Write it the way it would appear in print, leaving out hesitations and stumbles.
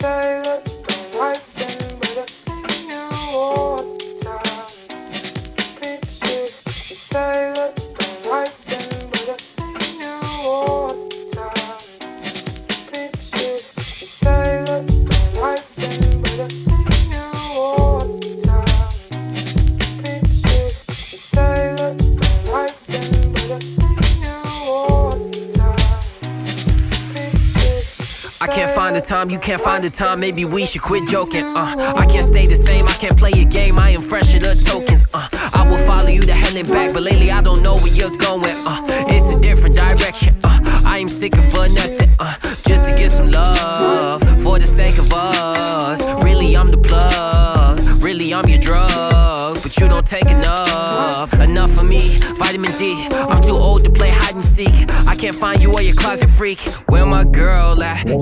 say that don't like them, but I see you all the time. Creep shit, you say that don't like them, but I see you all the time. Creep shit, you say that don't like them, but I see you all the time. Creep shit, you say that don't like them, but I see you all the time. Creep shit, I can't find the time, you can't find the time. Maybe we should quit joking. I can't stay the same, I can't play a game. I am fresh in the tokens. I will follow you to hell and back, but lately I don't know where you're going. It's a different direction. I am sick of finessing, just to get some love for the sake of us. Really, I'm the plug. Really, I'm your drug, but you don't take enough. Enough for me, vitamin D. I'm too old to play hide and seek. I can't find you or your closet freak. Where my girl at? Yeah.